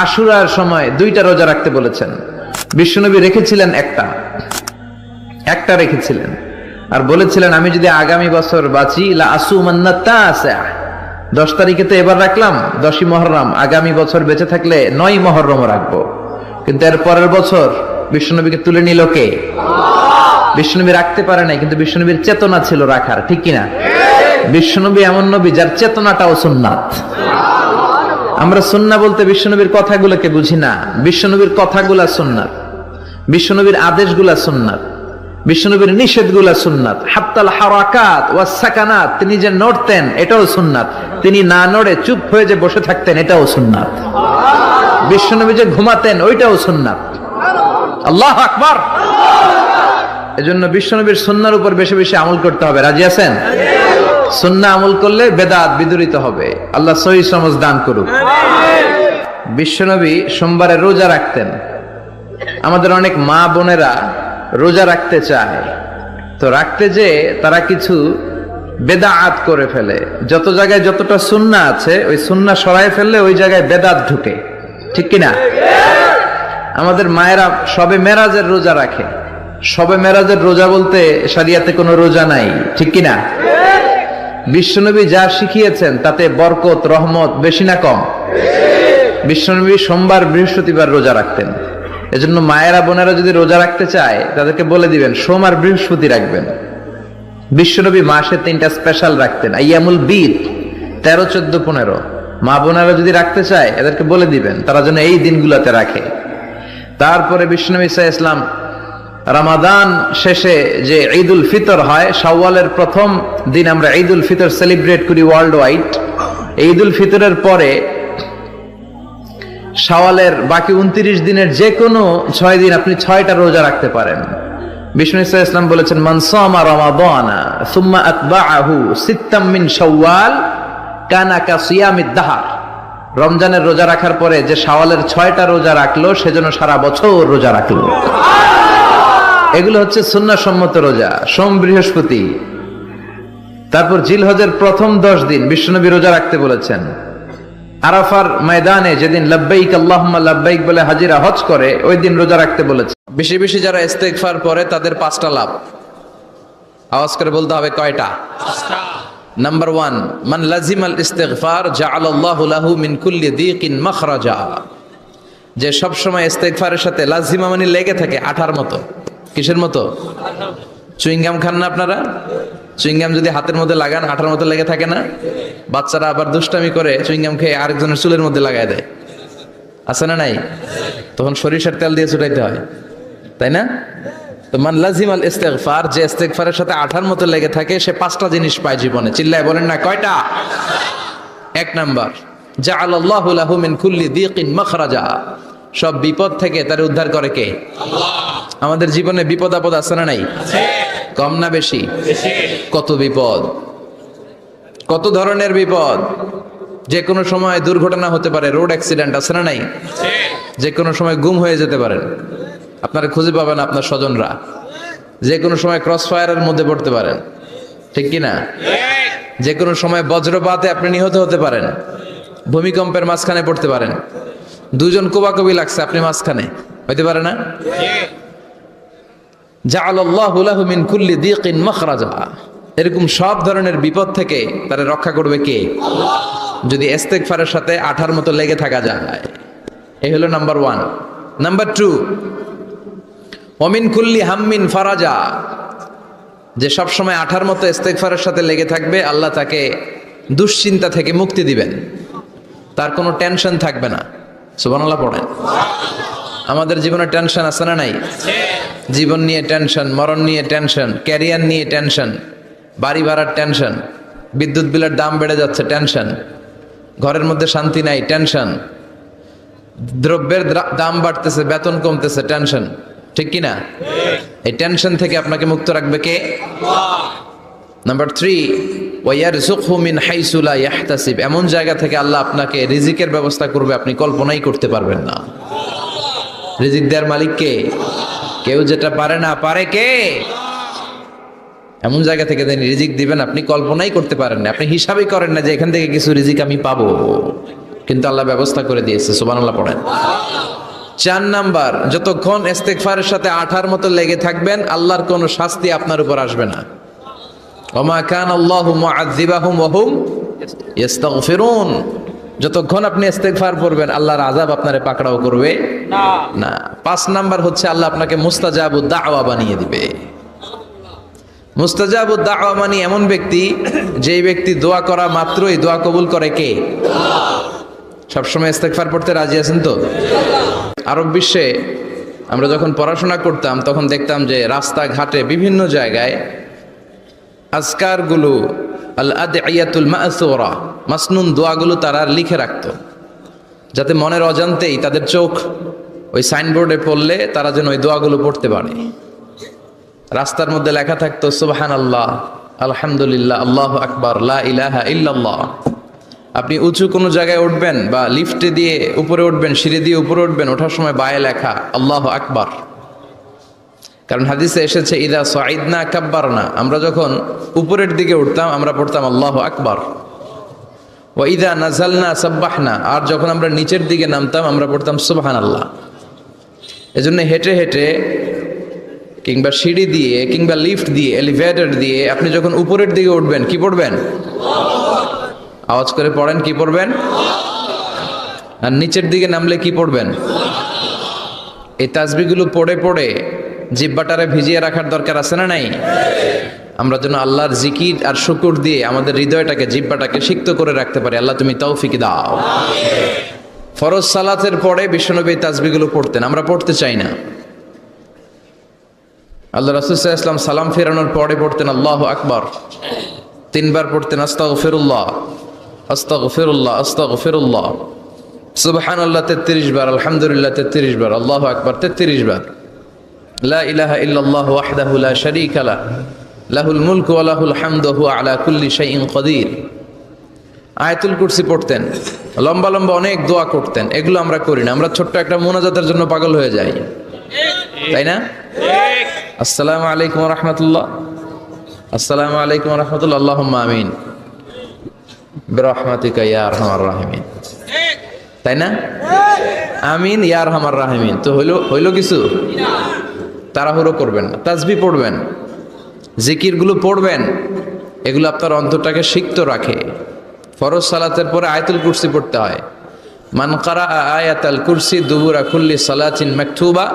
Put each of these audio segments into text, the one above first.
আশুরার সময় 2টা রোজা রাখতে বলেছেন। বিশ্বনবী রেখেছিলেন একটা রেখেছিলেন, আর বলেছিলেন আমি যদি আগামী বছর বাঁচি লা আসুমান্না তাসা, 10 তারিখে তো এবার রাখলাম, 10ই মুহররম, আগামী বছর বেঁচে থাকলে 9ই মুহররম রাখবো। কিন্তু এর পরের বছর বিশ্বনবীকে তুলে নিল কে? বিশ্বনবী রাখতে পারে নাই, কিন্তু বিশ্বনবীর চেতনা ছিল রাখার, ঠিক কিনা? বিশ্বনবী এমন নবী যার চেতনাটাও সুন্নাত। আমরা সুন্নাহ বলতে বিশ্বনবীর কথাগুলোকে বুঝি না, বিশ্বনবীর কথাগুলা সুন্নাত, বিশ্বনবীর আদেশগুলা সুন্নাত, বিশ্বনবীর নিষেধগুলা সুন্নাত। হাত্তাল হারাকাত ওয়াস সাকানাত, তিনি যে নড়তেন এটাও সুন্নাত, তিনি না নড়ে চুপ হয়ে যে বসে থাকতেন এটাও সুন্নাত। বিশ্বনবী যে ঘুমাতেন ওইটাও সুন্নাত। আল্লাহু আকবার। এজন্য বিশ্বনবীর সুন্নাহর উপর বেশি বেশি আমল করতে হবে। রাজি আছেন? সুন্নাহ আমল করলে বেদাত বিদুরিত হবে। আল্লাহ সহি সমঝ দান করুক। বিশ্বনবী সোমবারে রোজা রাখতেন। আমাদের অনেক মা বোনেরা রোজা রাখতে চায়, তো রাখতে যে তারা কিছু বেদাত করে ফেলে। যত জায়গায় যতটা সুন্নাহ আছে ওই সুন্নাহ সরায় ফেললে ওই জায়গায় বেদাত ঢুকে, ঠিক কিনা? আমাদের মায়েরা শবে মেরাজের রোজা রাখে। শবে মেরাজের রোজা বলতে শরিয়াতে কোনো রোজা নাই, ঠিক কিনা? বিশ্বনবী যা শিখিয়েছেন তাতে বরকত রহমত বেশি না কম? বিশ্বনবী সোমবার বৃহস্পতিবার রোজা রাখতেন। এজন্য মায়েরা বোনেরা যদি রোজা রাখতে চায় তাদেরকে বলে দিবেন সোম আর বৃহস্পতি রাখবেন। বিশ্বনবী মাসে 3টা স্পেশাল রাখতেন, আইয়ামুল বীর, 13, 14, 15। মা বোনেরা যদি রাখতে চায় এদেরকে বলে দিবেন তারা যেন এই দিনগুলোতে রাখে। তারপরে বিশ্বনবী সাল্লাল্লাহু আলাইহি ওয়াসাল্লাম রমাদান শেষে যে ঈদুল ফিতর হয়, শাওয়ালের প্রথম দিন আমরা ঈদুল ফিতর সেলিব্রেট করি ওয়ার্ল্ড ওয়াইড। ঈদুল ফিতরের পরে শাওয়ালের বাকি 29 দিনের যে কোনো 6 দিন আপনি 6টা রোজা রাখতে পারেন। বিষ্ণু সাল্লাল্লাহু আলাইহি ওয়াসাল্লাম বলেছেন মান সামা রমাদানা সুম্মা আতবাআহু সিত্তাম মিন শাওয়াল কানা কাসিয়ামিদ দাহর। রমজানের রোজা রাখার পরে যে শাওয়ালের 6টা রোজা রাখলো সেজন্য সারা বছর রোজা রাখলো। এগুলো হচ্ছে সুন্নাহ সম্মত রোজা, সোম বৃহস্পতি। তারপর জিলহজের প্রথম 10 দিন বিশ্বনবী রোজা রাখতে বলেছেন। আরাফার ময়দানে যেদিন লব্বাইক আল্লাহুম্মা লব্বাইক বলে হাজিরা হজ করে ওই দিন রোজা রাখতে বলেছেন। বেশি বেশি যারা ইস্তেগফার পড়ে তাদের 5টা লাভ। আওয়াজ করে বলতে হবে কয়টা? 5টা। নাম্বার 1, মান লাজিমাল ইস্তিগফার জাআলাল্লাহু লাহু মিন কুল্লি দীকিন মাখরাজা। যে সব সময় ইস্তেগফারের সাথে লাজিমা মানে লেগে থাকে, আঠার মতো। কিসের মতো? চুইংগাম খান না আপনারা? চুইংগাম যদি হাতের মধ্যে লাগান আঠার মতো লেগে থাকে না? বাচ্চারা আবার দুষ্টামি করে চুইংগাম খেয়ে আরেকজনের চুলের মধ্যে লাগায় দেয়, আছে না নাই? তখন সরিষার তেল দিয়ে ছুটাইতে হয়, তাই না? তো মান লাজিমাল ইস্তিগফার, যে ইস্তিগফারের সাথে আঠার মতো লেগে থাকে সে 5টা জিনিস পায় জীবনে। চিল্লায় বলেন না কয়টা? 1 নাম্বার, জাআলাল্লাহু লাহু মিন কুল্লি দীকিন মাখরাজা। সব বিপদ থেকে তার উদ্ধার করে কে? আল্লাহ। আমাদের জীবনে বিপদ আপদ আছে না নাই? আছে। কম না বেশি? বেশি। কত বিপদ, কত ধরনের বিপদ। যে কোনো সময় দুর্ঘটনা হতে পারে, রোড অ্যাক্সিডেন্ট, আছে না নাই? আছে। যে কোনো সময় গুম হয়ে যেতে পারেন, আপনারা খুঁজে পাবেন আপনার স্বজনরা। যে কোনো সময় ক্রস ফায়ারের মধ্যে পড়তে পারেন, ঠিক কি না? যে কোনো সময় বজ্রপাতে আপনি নিহত হতে পারেন, ভূমিকম্পের মাঝখানে পড়তে পারেন, 2 জন কোবাকবি লাগছে আপনি মাঝখানে, হইতে পারে না? জাআলাল্লাহু লাহু মিন কুল্লি দীকিন মাখরাজা। এরকম সব ধরনের বিপদ থেকে তারে রক্ষা করবে কে? আল্লাহ। যদি ইস্তিগফারের সাথে আঠার মতো লেগে থাকা যায়। এই হলো নাম্বার 1। নাম্বার 2, ওয়া মিন কুল্লি হাম্মিন ফারাজা। যে সব সময় আঠার মতো ইস্তিগফারের সাথে লেগে থাকবে আল্লাহ তাকে দুশ্চিন্তা থেকে মুক্তি দিবেন, তার কোনো টেনশন থাকবে না। সুবহানাল্লাহ পড়েন। আমাদের জীবনে টেনশন আছে না নাই? জীবন নিয়ে টেনশন, মরণ নিয়ে টেনশন, ক্যারিয়ার নিয়ে টেনশন, বাড়ি ভাড়ার টেনশন, বিদ্যুৎ বিলের দাম বেড়ে যাচ্ছে টেনশন, ঘরের মধ্যে শান্তি নাই টেনশন, দ্রব্যের দাম বাড়তেছে, বেতন কমতেছে টেনশন, ঠিক কিনা? এই টেনশন থেকে আপনাকে মুক্ত রাখবে কে? আল্লাহ। নাম্বার 3, ওয়ায়ারযুকহু মিন হাইসু লা ইয়াহতাসিব। এমন জায়গা থেকে আল্লাহ আপনাকে রিজিকের ব্যবস্থা করবে আপনি কল্পনাই করতে পারবেন না। রিজিক দেওয়ার মালিক কে? কেউ যেটা পারে না, পারে কে? এমন জায়গা থেকে তিনি রিজিক দিবেন আপনি কল্পনাই করতে পারেন না। আপনি হিসাবই করেন না যে এখান থেকে কিছু রিজিক আমি পাবো। কিন্তু আল্লাহ ব্যবস্থা করে দিয়েছে, সুবহানাল্লাহ পড়েন। 4 নাম্বার, যতক্ষণ ইস্তেগফারের সাথে আঠার মতো লেগে থাকবেন আল্লাহর কোনো শাস্তি আপনার উপর আসবে না। ওমা কান আল্লাহু মুআযযিবাহুম ওয়া হুম ইস্তাগফিরুন, যতক্ষণ আপনি ইস্তেগফার পড়বেন আল্লাহর আযাব আপনারে পাকড়াও করবে না। 5 নাম্বার হচ্ছে আল্লাহ আপনাকে মুস্তাজাবুদ দাওয়া বানিয়ে দিবে। মুস্তাজাবুদ দাওয়া মানে এমন ব্যক্তি, যেই ব্যক্তি দোয়া করা মাত্রই দোয়া কবুল করে কে? সবসময় ইস্তেগফার পড়তে রাজি আছেন তো? আরব বিশ্বে আমরা যখন পড়াশোনা করতাম তখন দেখতাম যে রাস্তাঘাটে বিভিন্ন জায়গায় আজকারগুলো, আল আদইয়াতুল মাসুরা, মাসনুন দোয়াগুলো তারা লিখে রাখতো, যাতে মনের অজান্তেই তাদের চোখ ওই সাইনবোর্ডে পড়লে তারা যেন ওই দোয়াগুলো পড়তে পারে। রাস্তার মধ্যে লেখা থাকতো সুবহানাল্লাহ, আলহামদুলিল্লাহ, আল্লাহু আকবার, লা ইলাহা ইল্লাল্লাহ। আপনি উঁচু কোনো জায়গায় উঠবেন বা লিফটে দিয়ে উপরে উঠবেন, সিঁড়ি দিয়ে উপরে উঠবেন, ওঠার সময় বায়ে লেখা আল্লাহু আকবার। কারণ হাদিসে এসেছে ইদা সাইদনা কাব্বারনা, আমরা যখন উপরের দিকে উঠতাম আমরা পড়তাম আল্লাহু আকবার। ওয়া ইদা নাযালনা সাব্বাহনা, আর যখন আমরা নিচের দিকে নামতাম আমরা পড়তাম সুবহানাল্লাহ। এজন্য হেঁটে হেঁটে কিংবা সিঁড়ি দিয়ে কিংবা লিফট দিয়ে, এলিভেটর দিয়ে আপনি যখন উপরের দিকে উঠবেন কি পড়বেন? আওয়াজ করে পড়েন, কি পড়বেন? আর নিচের দিকে নামলে কি পড়বেন? এই তাসবিহগুলো পড়ে পড়ে জিহ্বাটারে ভিজিয়ে রাখার দরকার আছে না নাই? আমরা যেন আল্লাহর জিকির আর শুকর দিয়ে আমাদের হৃদয়টাকে, জিহ্বাটাকে সিক্ত করে রাখতে পারি। আল্লাহ তুমি তৌফিক দাও। ফরজ সালাতের পরে বিশ্বনবী তাসবিহগুলো পড়তেন, আমরা পড়তে চাই না। আল্লাহ রাসূল সাল্লাল্লাহু আলাইহি ওয়াসাল্লাম সালাম ফেরানোর পরে পড়তেন আল্লাহু আকবার, 3 বার পড়তেন আস্তাগফিরুল্লাহ, আস্তাগফিরুল্লাহ, আস্তাগফিরুল্লাহ, সুবহানাল্লাহ 33 বার, আলহামদুলিল্লাহ 33 বার, আল্লাহু আকবার 33 বার, লা ইলাহা ইল্লাল্লাহু ওয়াহদাহু লা শারীকা লাহ, লাহুল মুলকু ওয়া লাহুল হামদু ওয়া হুয়া আলা কুল্লি শাইইন কাদির। আয়াতুল কুরসি পড়তেন, লম্বা লম্বা অনেক দোয়া করতেন। এগুলো আমরা করি না, আমরা ছোট্ট একটা মুনাজাতের জন্য পাগল হয়ে যাই, তাই না? আসসালামু আলাইকুম ওয়া রাহমাতুল্লাহ, আসসালামু আলাইকুম ওয়া রাহমাতুল্লাহ, আল্লাহুম্মা আমিন বিরহমাতিকা ইয়া আরহামার রাহিমিন, তাই না? আমিন ইয়া আরহামার রাহিমিন। তো হইলো কিছু? তাড়াহুড়ো করবেন না, তাসবিহ পড়বেন, জিকিরগুলো পড়বেন, এগুলো আপনার অন্তরটাকে সিক্ত রাখে। ফরজ সালাতের পরে আয়াতুল কুরসি পড়তে হয়। মান কারা আয়াতাল কুরসি দুবুরা কুল্লি সালাতিন মাকতুবা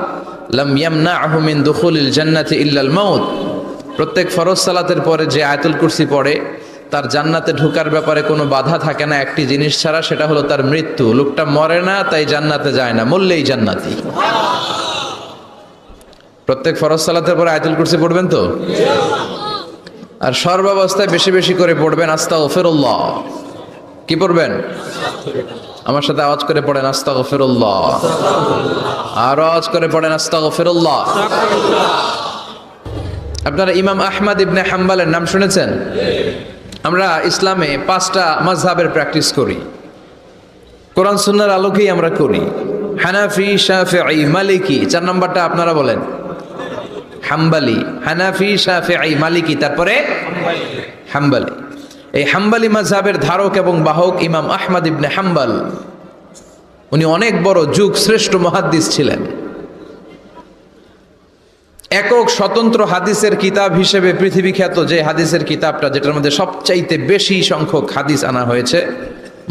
লাম ইয়ামনাহু মিন দুখুলিল জান্নাতি ইল্লাল মাউত। প্রত্যেক ফরজ সালাতের পরে যে আয়াতুল কুরসি পড়ে তার জান্নাতে ঢোকার ব্যাপারে কোনো বাধা থাকে না একটি জিনিস ছাড়া, সেটা হলো তার মৃত্যু। লোকটা মরে না তাই জান্নাতে যায় না, মরলেই জান্নাতি। প্রত্যেক ফরজ সালাতের পরে আয়াতুল কুরসি পড়বেন তো? আর সর্বাবস্থায় বেশি বেশি করে পড়বেন আস্তাগফিরুল্লাহ। কি পড়বেন? আমার সাথে আওয়াজ করে পড়েন আস্তাগফিরুল্লাহ, আর আওয়াজ করে পড়েন আস্তাগফিরুল্লাহ। আপনারা ইমাম আহমদ ইবনে হাম্বলের নাম শুনেছেন? আমরা ইসলামে 5টা মাযহাবের প্র্যাকটিস করি, কোরআন সুন্নাহর আলোকেই আমরা করি। হানাফি, শাফিঈ, মালিকি। 4 নাম্বারটা আপনারা বলেন, হাম্বলি। হানাফি, শাফিঈ, মালিকি, তারপরে হাম্বলি। এই হাম্বলি মাযহাবের ধারক এবং বাহক ইমাম আহমদ ইবনে হাম্বল। উনি অনেক বড় যুগ শ্রেষ্ঠ মুহাদ্দিস ছিলেন। একক স্বতন্ত্র হাদিসের কিতাব হিসেবে পৃথিবী খ্যাত যে হাদিসের কিতাবটা, যেটার মধ্যে সবচাইতে বেশি সংখ্যক হাদিস আনা হয়েছে,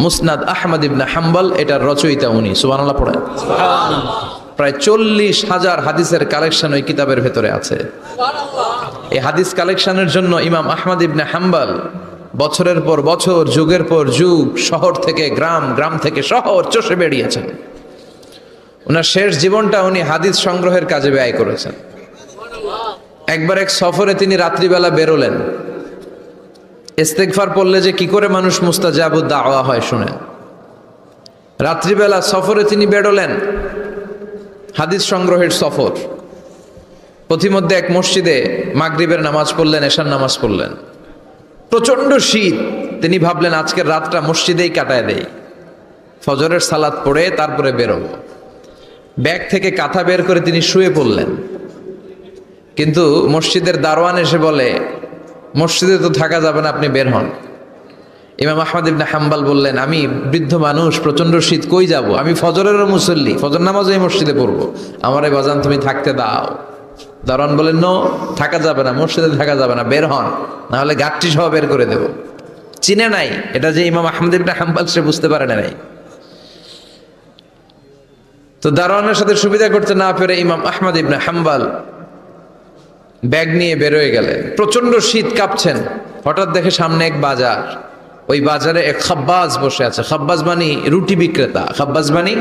মুসনাদ আহমদ ইবনে হাম্বল, এটার রচয়িতা উনি। সুবহানাল্লাহ পড়েন। প্রায় 40,000 হাদিসের কালেকশন ওই কিতাবের ভেতরে আছে। এই হাদিস কালেকশনের জন্য ইমাম আহমদ ইবনে হাম্বল বছরের পর বছর, যুগের পর যুগ, শহর থেকে গ্রাম, গ্রাম থেকে শহর চষে বেরিয়েছেন। ওনার শেষ জীবনটা উনি হাদিস সংগ্রহের কাজে ব্যয় করেছেন। একবার এক সফরে তিনি রাত্রিবেলা বেরোলেন। ইস্তেগফার পড়লে যে কি করে মানুষ মুস্তাজাবুদ দাওয়া হয় শুনেন। রাত্রিবেলা সফরে তিনি বেরোলেন, হাদিস সংগ্রহের সফর। পথিমধ্যে এক মসজিদে মাগরিবের নামাজ পড়লেন, এশার নামাজ পড়লেন। প্রচন্ড শীত, তিনি ভাবলেন আজকের রাতটা মসজিদেই কাটায় দেই, ফজরের সালাত পড়ে তারপরে বেরোবো। ব্যাগ থেকে কাঁথা বের করে তিনি শুয়ে পড়লেন। কিন্তু মসজিদের দারোয়ান এসে বলে, মসজিদে তো থাকা যাবে না, আপনি বের হন। ইমাম আহমদ ইবনে হাম্বল বললেন, আমি বৃদ্ধ মানুষ, প্রচন্ড শীত, কই যাব? আমি ফজরেরও মুসল্লি, ফজর নামাজও এই মসজিদে পড়বো, আমার এই বাজান তুমি থাকতে দাও। দারোয়ান বলেন, নো, থাকা যাবে না, মসজিদে থাকা যাবে না, বের হন, না হলে গাঠটি সহ বের করে দেব। চিনে নাই এটা যে ইমাম আহমদ ইবনে হাম্বল, সে বুঝতে পারে নাই। তো দারোয়ানের সাথে সুবিধা করতে না পেরে ইমাম আহমদ ইবনে হাম্বল ব্যাগ নিয়ে বেরোয় গেলেন। প্রচন্ড শীত, কাঁপছেন। হঠাৎ দেখে সামনে এক বাজার, ওই বাজারে এক খাব্বাজ বসে আছে। খাব্বাজ মানি রুটি বিক্রেতা, খাব্বাজ মানি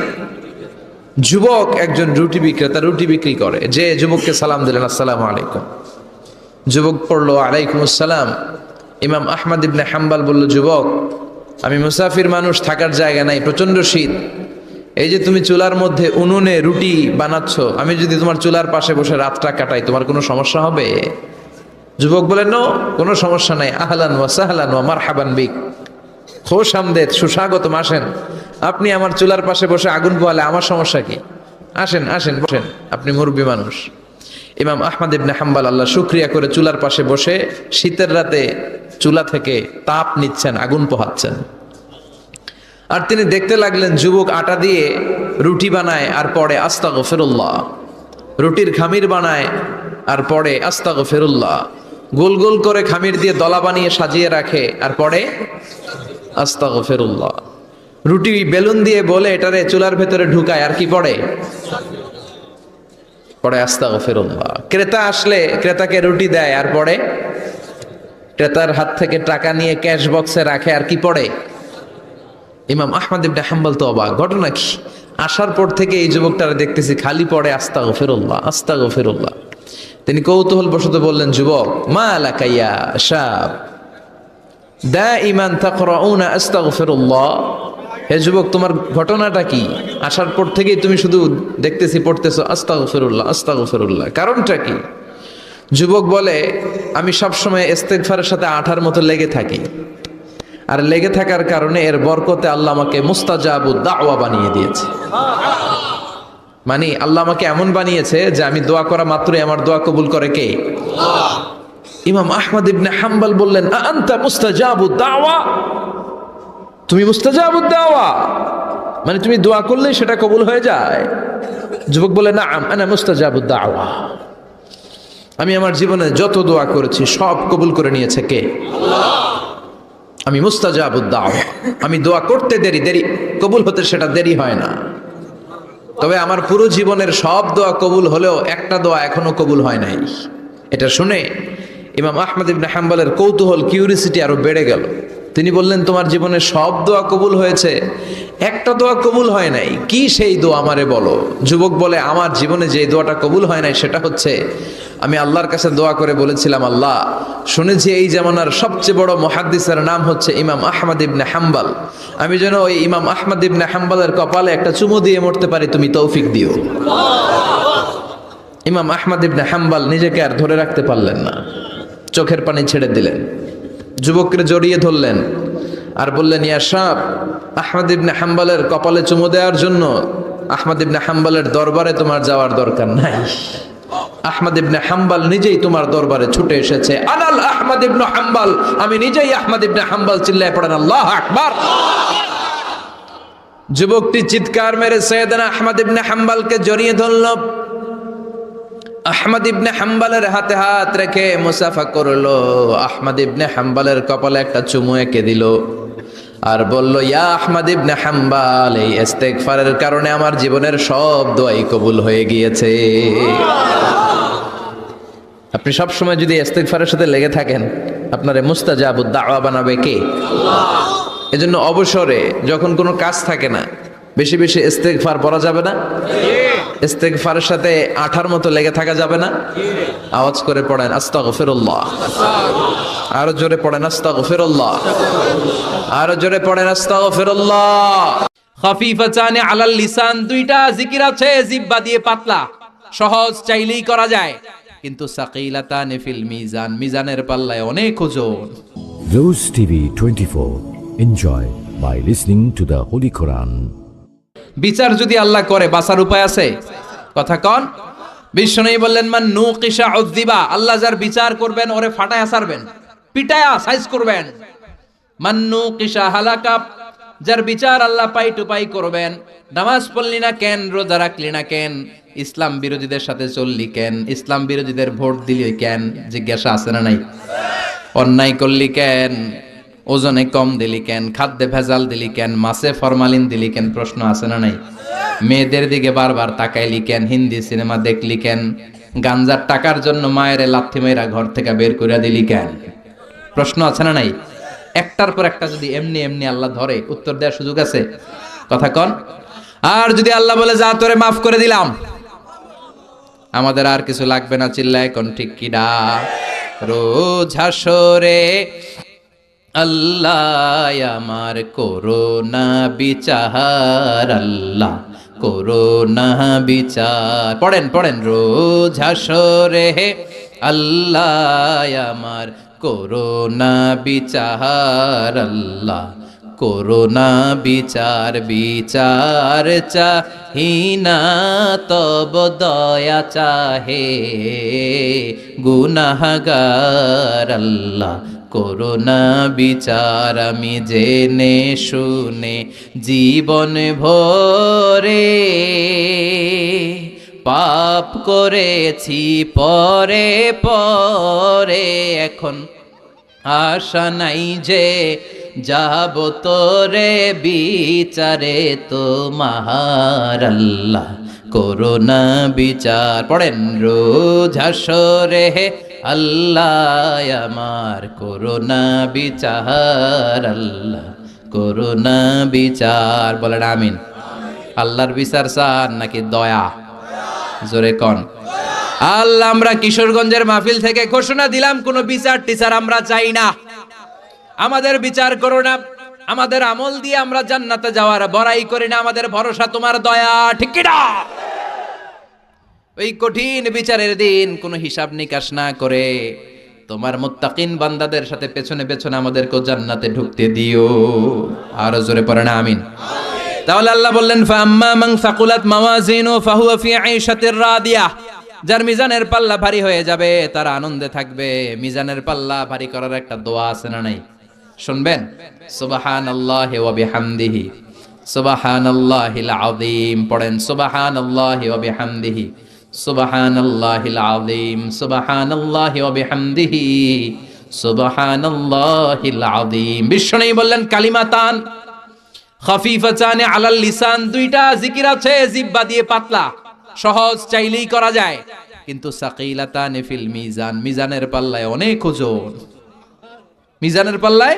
যুবক, একজন রুটি বিক্রেতা, রুটি বিক্রি করে। যে যুবককে সালাম দিলেন, আসসালামু আলাইকুম। যুবক পড়লো, আলাইকুম আসসালাম। ইমাম আহমদ ইবনে হাম্বল বলল, যুবক, আমি মুসাফির মানুষ, থাকার জায়গা নাই, প্রচন্ড শীত। এই যে তুমি চুলার মধ্যে উনুনে রুটি বানাচ্ছ, আমি যদি তোমার চুলার পাশে বসে রাতটা কাটাই, তোমার কোনো সমস্যা হবে? যুবক বলেন, নো, কোনো সমস্যা নাই। আহলান ওয়া সাহলান ওয়া মারহাবান বিক, খোশ আমদেদ, সুস্বাগতম, আসেন। আপনি আমার চুলার পাশে বসে আগুন পোহালে আমার সমস্যা কি? আসেন, আসেন, বসেন, আপনি মুরব্বী মানুষ। ইমাম আহমদ ইবনে হাম্বল আল্লাহ শুকরিয়া করে চুলার পাশে বসে শীতের রাতে চুলা থেকে তাপ নিচ্ছেন, আগুন পোহাচ্ছেন। আর তিনি দেখতে লাগলেন, যুবক আটা দিয়ে রুটি বানায় আর পড়ে আস্তাগফিরুল্লাহ, রুটির খামির বানায় আর পড়ে আস্তাগফিরুল্লাহ, গোল গোল করে খামির দিয়ে দলা বানিয়ে সাজিয়ে রাখে আর পড়ে আস্তাগফিরুল্লাহ। রুটি বেলুন দিয়ে বলে এটারে চুলার ভেতরে ঢুকায় আর কি পড়ে আস্তাগফিরুল্লাহ। ক্রেতা আসলে ক্রেতাকে রুটি দেয় আর পড়ে, ক্রেতার হাত থেকে টাকা নিয়ে ক্যাশ বক্সে রাখে আর কি পড়ে। ইমাম আহমদ ইবনে হাম্বল তো অবাক, ঘটনা কি? আসার পর থেকে এই যুবকটারে দেখতেছি খালি পড়ে আস্তাগফিরুল্লাহ, আস্তাগফিরুল্লাহ। তিনি কৌতূহল বশত বললেন, যুবক, মা লাকা ইয়া শাব দাইমান তাকরাউনা আস্তাগফিরুল্লাহ, হে যুবক, তোমার ঘটনাটা কি? আসার পর থেকেই তুমি শুধু দেখতেছি পড়তেছো আস্তাগফিরুল্লাহ, আস্তাগফিরুল্লাহ, কারণটা কি? যুবক বলে, আমি সবসময় ইস্তেগফারের সাথে আঠার মতো লেগে থাকি, আর লেগে থাকার কারণে এর বরকতে আল্লাহ আমাকে মুস্তাজাবুদ দাওয়া বানিয়ে দিয়েছে। মানে আল্লাহ আমাকে এমন বানিয়েছে যে আমি দোয়া করা মাত্রই আমার দোয়া কবুল করে কে? আল্লাহ। ইমাম আহমদ ইবনে হাম্বল বললেন, আনতা মুস্তাজাবুদ দাওয়া, তুমি মুস্তাজাবুদ দাওয়া, মানে তুমি দোয়া করলেই সেটা কবুল হয়ে যায়? যুবক বলে, নাআম আনা মুস্তাজাবুদ দাওয়া, আমি আমার জীবনে যত দোয়া করেছি সব কবুল করে নিয়েছে কে? আল্লাহ। আমি মুস্তাজাবুদ দাওয়া, আমি দোয়া করতে দেরি কবুল হতে সেটা দেরি হয় না। তবে আমার পুরো জীবনের সব দোয়া কবুল হলেও একটা দোয়া এখনো কবুল হয় নাই। এটা শুনে ইমাম আহমদ ইবনে হাম্বলের কৌতূহল, কিউরিসিটি আরো বেড়ে গেল। তিনি বললেন, তোমার জীবনে সব দোয়া কবুল হয়েছে, একটা দোয়া কবুল হয় নাই, কি সেই দোয়া আমারে বলো? যুবক বলে, আমার জীবনে যে দোয়াটা কবুল হয় নাই সেটা হচ্ছে, আমি আল্লাহর কাছে দোয়া করে বলেছিলাম, আল্লাহ, শুনেছি এই জামানার সবচেয়ে বড় মুহাদ্দিসের নাম হচ্ছে ইমাম আহমদ ইবনে হাম্বল, আমি যেন ওই ইমাম আহমদ ইবনে হাম্বলের কপালে একটা চুমু দিয়ে মরতে পারি, তুমি তৌফিক দিও। ইমাম আহমদ ইবনে হাম্বল নিজেকে আর ধরে রাখতে পারলেন না, চোখের পানি ছেড়ে দিলেন, যুবককে জড়িয়ে ধরলেন আর বললেন, ইয়া শাব, আহমদ ইবনে হাম্বলের কপালে চুমু দেওয়ার জন্য আহমদ ইবনে হাম্বলের দরবারে তোমার যাওয়ার দরকার নাই, আহমদ ইবনে হাম্বল নিজেই তোমার দরবারে ছুটে এসেছে। আনাল আহমদ ইবনে হাম্বল, আমি নিজেই আহমদ ইবনে হাম্বল। চিল্লায় পড়েন আল্লাহু আকবার। যুবকটি চিৎকার মেরে সাইয়েদনা আহমদ ইবনে হাম্বলকে জড়িয়ে ধরল। আহমদ ইবনে হাম্বলের হাতে হাত রেখে মুসাফা করলো। আহমদ ইবনে হাম্বলের কপালে একটা চুমু এঁকে দিল আর বলল, ইয়া আহমদ ইবনে হাম্বল, এই ইস্তেগফারের কারণে আমার জীবনের সব দোয়াই কবুল হয়ে গিয়েছে। আপনি সব সময় যদি ইস্তেগফারের সাথে লেগে থাকেন, আপনারে মুস্তাজাবুদ দাওয়া বানাবে কে? আল্লাহ। এজন্য অবসরে যখন কোনো কাজ থাকে না, বেশি বেশি ইস্তেগফার পড়া যাবে না? ইস্তেগফারের সাথে আঠার মতো লেগে থাকা যাবে না? আওয়াজ করে পড়েন আস্তাগফিরুল্লাহ, আরো জোরে পড়েন আস্তাগফিরুল্লাহ, আরো জোরে পড়েন আস্তাগফিরুল্লাহ। খাফিফাতানি আলাল লিসান, দুইটা জিকির আছে জিহ্বা দিয়ে পাতলা, সহজ, চাইলেই করা যায়, কিন্তু সাকিলাতানি ফিল মিজান, মিজানের পাল্লায় অনেক ওজন। Rose TV 24. Enjoy by listening to the Holy Quran. বিচার যদি আল্লাহ করে, বাঁচার উপায় আছে? কথা কন। বিশ্বনবী বললেন, মান নুকিশা উযযিবা, আল্লাহ যার বিচার করবেন ওরে ফাটায়া ছাড়বেন, পিটায়া সাইজ করবেন। মান্নু কিসা হালাকা, যার বিচার আল্লাহ পাই টু পাই করবেন। নামাজ পড়লি না কেন, রোজা রাখলি না কেন, ইসলাম বিরোধীদের সাথে চললি কেন, ইসলাম বিরোধীদের ভোট দিলি কেন, জিজ্ঞাসা আছে না নাই? অন্যায় করলি কেন, ওজনে কম দিলি কেন, খাদ্যে ভেজাল দিলি কেন, মাছে ফরমালিন দিলি কেন, প্রশ্ন আছে না নাই? মেয়েদের দিকে বারবার তাকাইলি কেন, হিন্দি সিনেমা দেখলি কেন, গাঞ্জার টাকার জন্য মায়ের লাথি মেয়েরা ঘর থেকে বের করে দিলি কেন, প্রশ্ন আছে না নাই? একটার পর একটা যদি এমনি এমনি আল্লাহ ধরে, উত্তর দেওয়ার সুযোগ আছে? কথা কন। আর যদি আল্লাহ বলে যা তোরে মাফ করে দিলাম, আমাদের আর কিছু লাগবে না, চিল্লায় কোন ঠিক কিডা? রোজ হাসরে আল্লাহ আমার করোনা বিচার, আল্লাহ করোনা বিচার। পড়েন পড়েন, রোজ হাসরে আল্লাহ আমার করোনা বিচার, আল্লাহ করোনা বিচার। বিচার চাহিনা তব দয়া চাহে, গুনাহগার আল্লাহ করোনা বিচার। আমি জেনে শুনে জীবন ভরে পাপ করেছি পরে পরে, এখন আশা নাই যে যাব তোরে বিচারে তোমার, আল্লাহ করোনা বিচার। পড়েন, রোজ হাসরে আল্লাহ আমার করোনা বিচার, আল্লাহ করোনা বিচার। বলেন আমিন। আল্লাহর বিচার চান নাকি দয়া? জোরে কন। আল্লাহ, আমরা কিশোরগঞ্জের মাহফিল থেকে ঘোষণা দিলাম, কোনো বিচার টিচার আমরা চাই না, আমাদের বিচার করো না, আমাদের আমল দিয়ে আমরা জান্নাতে যাওয়ার বড়াই করি না, আমাদের ভরসা তোমার দয়া, ঠিক কি না? ওই কঠিন বিচারের দিন কোনো হিসাব নিকাশ না করে তোমার মুত্তাকিন বান্দাদের সাথে পেছনে পেছনে আমাদেরকে জান্নাতে ঢুকতে দিও। আর জোরে পড়েন আমিন। তাহলে আল্লাহ বললেন, ফাম্মা মান সাকুলাত মাওয়াজিনু ফাহুয়া ফি আইশাতির রাদিয়াহ, যার মিজানের পাল্লা ভারী হয়ে যাবে তারা আনন্দে থাকবে। মিজানের পাল্লা ভারী করার একটা দোয়া আছে না নাই? শুনবেন, সুবহানাল্লাহি ওয়া বিহামদিহি সুবহানাল্লাহিল আযীম। পড়েন, সুবহানাল্লাহি ওয়া বিহামদিহি সুবহানাল্লাহিল আযীম সুবহানাল্লাহি ওয়া বিহামদিহি সুবহানাল্লাহিল আযীম। বিশ্বনবী বললেন, কালিমাতান খাফিফাতান আলাল লিসান, দুইটা জিকির আছে জিহ্বা দিয়ে পাতলা, সহজ, চাইলেই করা যায়, কিন্তু সাকিলাতান ফিল মিজান, মিজানের পাল্লায় অনেক ওজন। মিজানের পাল্লায়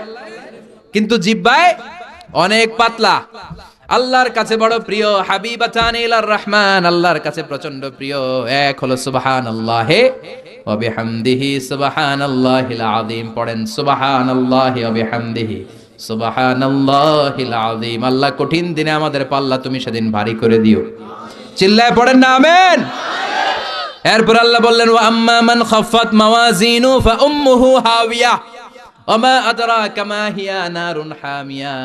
কিন্তু জিহ্বায় অনেক পাতলা। আল্লাহর কাছে বড় প্রিয়, হাবিবাতান ইলার রহমান, আল্লাহর কাছে প্রচন্ড প্রিয়। এক হলো সুবহানাল্লাহি ওয়া বিহামদিহি সুবহানাল্লাহিল আযীম। পড়েন, সুবহানাল্লাহি ওয়া বিহামদিহি সুবহানাল্লাহিল আযীম। আল্লাহ, কঠিন দিনে আমাদের পাল্লা তুমি সেদিন ভারী করে দিও। চিল্লায় পড়েন না আমিন। এরপর আল্লাহ বললেন, ওয়া আম্মা মান খাফফাত মাওয়াজিনু ফা উম্মুহু হাওিয়া ওয়া মা আদরাকা মা হিয়া নারুন হামিয়া।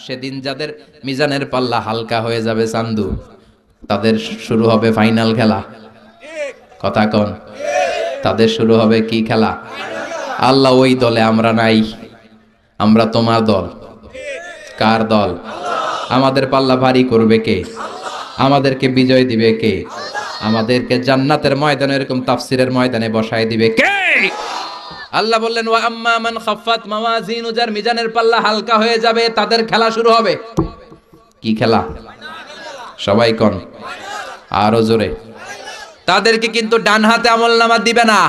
সেদিন যাদের মিজানের পাল্লা হালকা হয়ে যাবে চান্দু, তাদের শুরু হবে ফাইনাল খেলা। কথা কন, তাদের শুরু হবে কি খেলা? আল্লাহ, ওই দলে আমরা নাই, আমরা তোমার দল। কার দল? আমাদের পাল্লা ভারী করবে কে? আমাদেরকে বিজয় দিবে কে? আমাদেরকে জান্নাতের ময়দানে, এরকম তাফসীরের ময়দানে বসায় দিবে কে? আল্লাহ বললেন, ওয়া আম্মা মান খাফফাত মাওয়াজিনু, যার মিজানের পাল্লা হালকা হয়ে যাবে তাদের খেলা শুরু হবে। কি খেলা? সবাই কোন, আরো জোরে। তাদেরকে কিন্তু ডান হাতে আমলনামা দিবে না,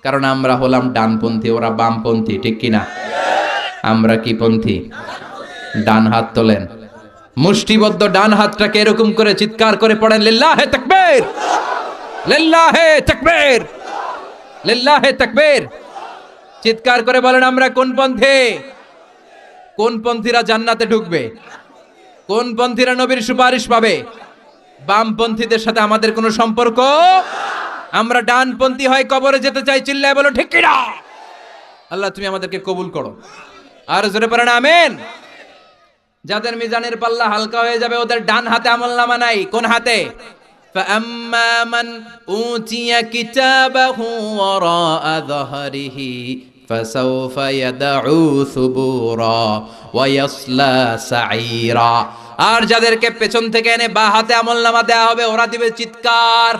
কারণ আমরা হলাম ডানপন্থী, ওরা বামপন্থী, ঠিক কিনা? আমরা কি পন্থী? ডান হাত তোলেন, মুষ্টিবদ্ধ ডান হাতটাকে এরকম করে চিৎকার করে পড়েন, লিল্লাহে তাকবীর, লিল্লাহে তাকবীর, লিল্লাহে তাকবীর। চিৎকার করে বলেন, আমরা কোন পন্থী? কোন পন্থীরা জান্নাতে ঢুকবে? কোন পন্থীরা নবীর সুপারিশ পাবে? বামপন্থীদের সাথে আমাদের কোনো সম্পর্ক। আমরা ডানপন্থী হয় কবরে যেতে চাই, চিল্লায় বলো ঠিক কিনা? আল্লাহ, তুমি আমাদেরকে কবুল করো। আর জোরে পড়েন আমিন। যাদের মিজানের পাল্লা হালকা হয়ে যাবে ওদের ডান হাতে আমলনামা নাই, কোন হাতে? فأما من أوتي كتابه وراء ظهره ফাসাউফা ইয়াদউ সুবুরা ওয়া ইয়াসলা সাঈরা। আর যাদেরকে পেছন থেকে এনে বা হাতে আমলনামা দেয়া হবে ওরা দিবে চিৎকার।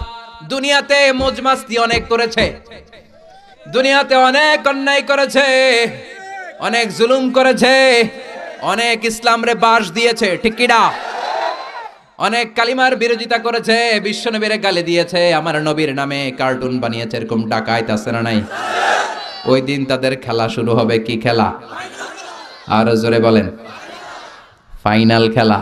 দুনিয়াতে মজমাস্তি অনেক করেছে, দুনিয়াতে অনেক অন্যায় করেছে, অনেক জুলুম করেছে, অনেক ইসলামরে বাস দিয়েছে, ঠিক কি না? অনেক কালিমার বিরোধিতা করেছে, বিশ্বনবীরে গালি দিয়েছে, আমার নবীর নামে কার্টুন বানিয়েছে, এরকম ডাকাইত আছে না নাই? ওই দিন তাদের খেলা শুরু হবে। কি খেলা? আরো জোরে বলেন। ফাইনাল খেলা।